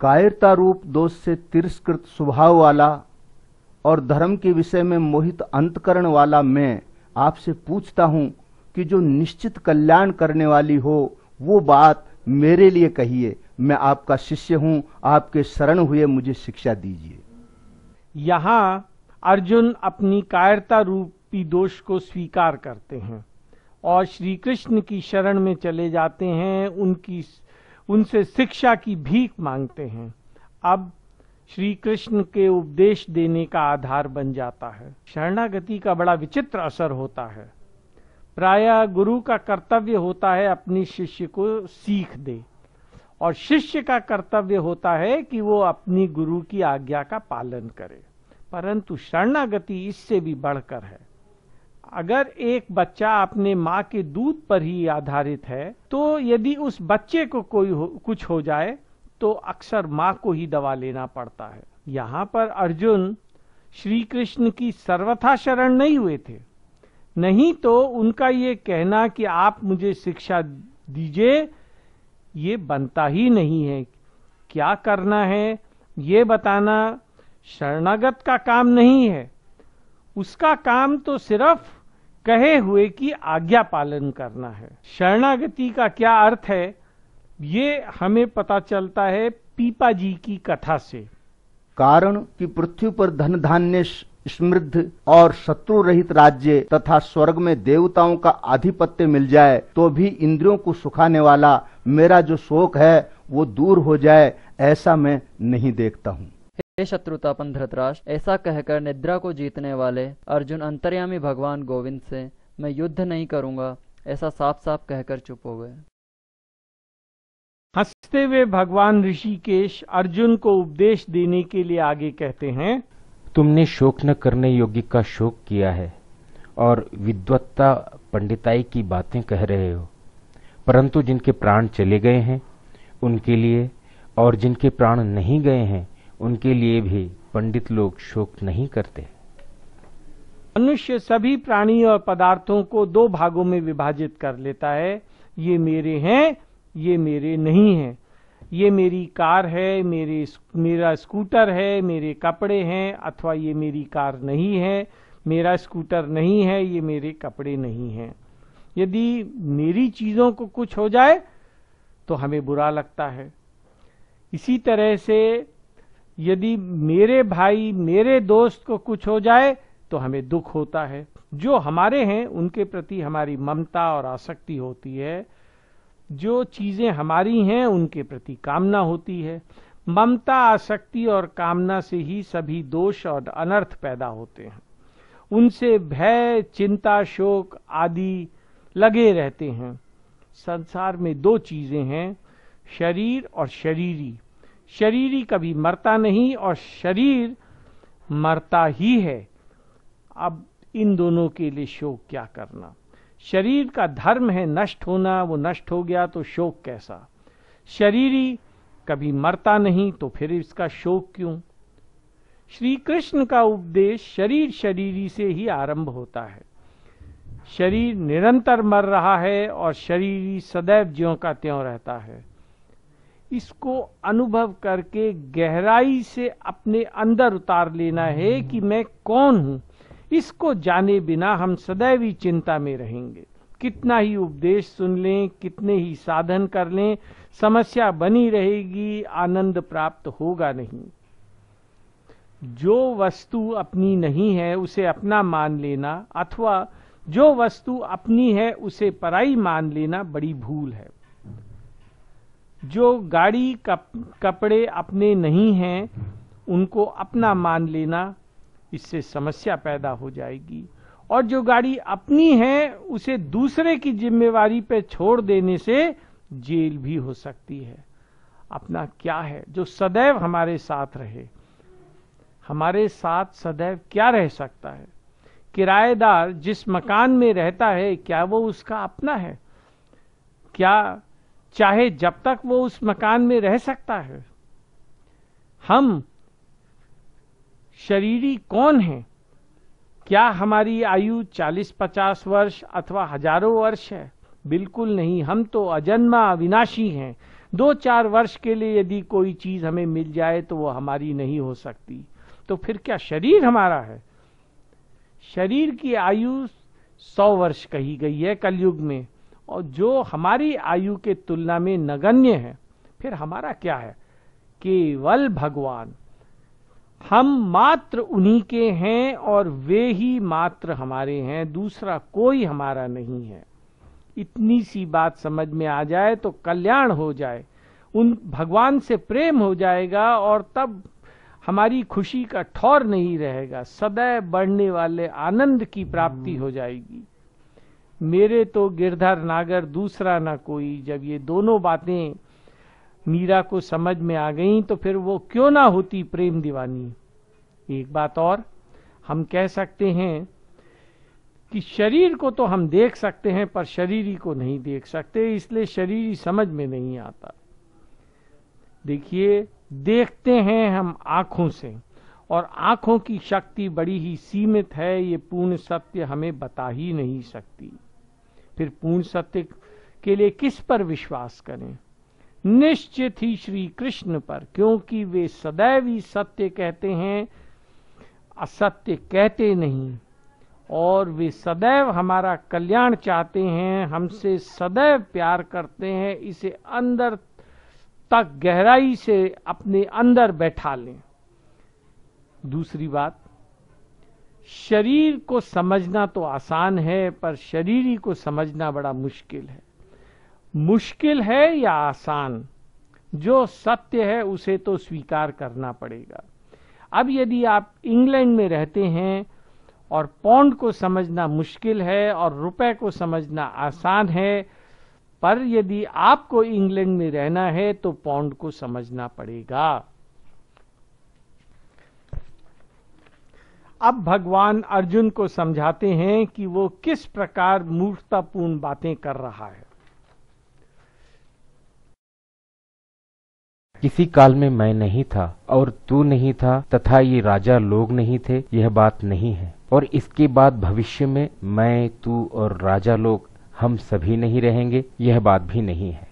कायरता रूप दोष से तिरस्कृत स्वभाव वाला और धर्म के विषय में मोहित अंतकरण वाला मैं आपसे पूछता हूं कि जो निश्चित कल्याण करने वाली हो वो बात मेरे लिए कहिए। मैं आपका शिष्य हूं, आपके शरण हुए मुझे शिक्षा दीजिए। यहाँ अर्जुन अपनी कायरता रूपी दोष को स्वीकार करते हैं और श्री कृष्ण की शरण में चले जाते हैं, उनसे शिक्षा की भीख मांगते हैं। अब श्री कृष्ण के उपदेश देने का आधार बन जाता है। शरणागति का बड़ा विचित्र असर होता है। प्रायः गुरु का कर्तव्य होता है अपनी शिष्य को सीख दे और शिष्य का कर्तव्य होता है कि वो अपनी गुरु की आज्ञा का पालन करे, परंतु शरणागति इससे भी बढ़कर है। अगर एक बच्चा अपने माँ के दूध पर ही आधारित है तो यदि उस बच्चे को कुछ हो जाए तो अक्सर माँ को ही दवा लेना पड़ता है। यहाँ पर अर्जुन श्री कृष्ण की सर्वथा शरण नहीं हुए थे, नहीं तो उनका ये कहना कि आप मुझे शिक्षा दीजिए ये बनता ही नहीं है। क्या करना है ये बताना शरणागत का काम नहीं है। उसका काम तो सिर्फ कहे हुए की आज्ञा पालन करना है। शरणागति का क्या अर्थ है ये हमें पता चलता है पीपा जी की कथा से। कारण कि पृथ्वी पर धन धान्य समृद्ध और शत्रु रहित राज्य तथा स्वर्ग में देवताओं का आधिपत्य मिल जाए तो भी इंद्रियों को सुखाने वाला मेरा जो शोक है वो दूर हो जाए, ऐसा मैं नहीं देखता हूँ। हे शत्रुतापन धृतराष्ट्र, ऐसा कहकर निद्रा को जीतने वाले अर्जुन अंतर्यामी भगवान गोविंद से मैं युद्ध नहीं करूंगा ऐसा साफ साफ कहकर चुप हो गए। हंसते हुए भगवान ऋषिकेश अर्जुन को उपदेश देने के लिए आगे कहते हैं, तुमने शोक न करने योग्य का शोक किया है और विद्वत्ता पंडिताई की बातें कह रहे हो, परंतु जिनके प्राण चले गए हैं उनके लिए और जिनके प्राण नहीं गए हैं उनके लिए भी पंडित लोग शोक नहीं करते। मनुष्य सभी प्राणी और पदार्थों को दो भागों में विभाजित कर लेता है। ये मेरे हैं, ये मेरे नहीं हैं। ये मेरी कार है, मेरा स्कूटर है, मेरे कपड़े हैं, अथवा ये मेरी कार नहीं है, मेरा स्कूटर नहीं है, ये मेरे कपड़े नहीं हैं। यदि मेरी चीजों को कुछ हो जाए तो हमें बुरा लगता है। इसी तरह से यदि मेरे भाई मेरे दोस्त को कुछ हो जाए तो हमें दुख होता है। जो हमारे हैं उनके प्रति हमारी ममता और आसक्ति होती है, जो चीजें हमारी हैं उनके प्रति कामना होती है। ममता, आसक्ति और कामना से ही सभी दोष और अनर्थ पैदा होते हैं। उनसे भय, चिंता, शोक आदि लगे रहते हैं। संसार में दो चीजें हैं, शरीर और शरीरी। शरीरी कभी मरता नहीं और शरीर मरता ही है। अब इन दोनों के लिए शोक क्या करना। शरीर का धर्म है नष्ट होना, वो नष्ट हो गया तो शोक कैसा। शरीरी कभी मरता नहीं तो फिर इसका शोक क्यों। श्री कृष्ण का उपदेश शरीर शरीरी से ही आरंभ होता है। शरीर निरंतर मर रहा है और शरीरी सदैव ज्यों का त्यों रहता है। इसको अनुभव करके गहराई से अपने अंदर उतार लेना है कि मैं कौन हूं। इसको जाने बिना हम सदैव ही चिंता में रहेंगे। कितना ही उपदेश सुन लें, कितने ही साधन कर लें, समस्या बनी रहेगी, आनंद प्राप्त होगा नहीं। जो वस्तु अपनी नहीं है उसे अपना मान लेना अथवा जो वस्तु अपनी है उसे पराई मान लेना बड़ी भूल है। जो गाड़ी कपड़े अपने नहीं हैं उनको अपना मान लेना, इससे समस्या पैदा हो जाएगी। और जो गाड़ी अपनी है उसे दूसरे की जिम्मेवारी पे छोड़ देने से जेल भी हो सकती है। अपना क्या है जो सदैव हमारे साथ रहे। हमारे साथ सदैव क्या रह सकता है। किराएदार जिस मकान में रहता है क्या वो उसका अपना है? क्या चाहे जब तक वो उस मकान में रह सकता है? हम शरीरी कौन हैं? क्या हमारी आयु 40-50 वर्ष अथवा हजारों वर्ष है? बिल्कुल नहीं। हम तो अजन्मा अविनाशी हैं। 2-4 वर्ष के लिए यदि कोई चीज हमें मिल जाए तो वो हमारी नहीं हो सकती। तो फिर क्या शरीर हमारा है? शरीर की आयु 100 वर्ष कही गई है कलयुग में, और जो हमारी आयु के तुलना में नगण्य है। फिर हमारा क्या है? केवल भगवान। हम मात्र उन्हीं के हैं और वे ही मात्र हमारे हैं, दूसरा कोई हमारा नहीं है। इतनी सी बात समझ में आ जाए तो कल्याण हो जाए, उन भगवान से प्रेम हो जाएगा, और तब हमारी खुशी का ठौर नहीं रहेगा, सदैव बढ़ने वाले आनंद की प्राप्ति हो जाएगी। मेरे तो गिरधर नागर दूसरा ना कोई। जब ये दोनों बातें मीरा को समझ में आ गईं तो फिर वो क्यों ना होती प्रेम दीवानी। एक बात और हम कह सकते हैं कि शरीर को तो हम देख सकते हैं पर शरीरी को नहीं देख सकते, इसलिए शरीरी समझ में नहीं आता। देखिए, देखते हैं हम आंखों से, और आंखों की शक्ति बड़ी ही सीमित है, ये पूर्ण सत्य हमें बता ही नहीं सकती। फिर पूर्ण सत्य के लिए किस पर विश्वास करें? निश्चित ही श्री कृष्ण पर, क्योंकि वे सदैव ही सत्य कहते हैं, असत्य कहते नहीं, और वे सदैव हमारा कल्याण चाहते हैं, हमसे सदैव प्यार करते हैं। इसे अंदर तक गहराई से अपने अंदर बैठा लें। दूसरी बात, शरीर को समझना तो आसान है पर शरीरी को समझना बड़ा मुश्किल है। मुश्किल है या आसान? जो सत्य है उसे तो स्वीकार करना पड़ेगा। अब यदि आप इंग्लैंड में रहते हैं और पौंड को समझना मुश्किल है और रुपए को समझना आसान है, पर यदि आपको इंग्लैंड में रहना है तो पौंड को समझना पड़ेगा। अब भगवान अर्जुन को समझाते हैं कि वो किस प्रकार मूर्खतापूर्ण बातें कर रहा है। किसी काल में मैं नहीं था और तू नहीं था तथा ये राजा लोग नहीं थे, यह बात नहीं है। और इसके बाद भविष्य में मैं, तू और राजा लोग हम सभी नहीं रहेंगे, यह बात भी नहीं है।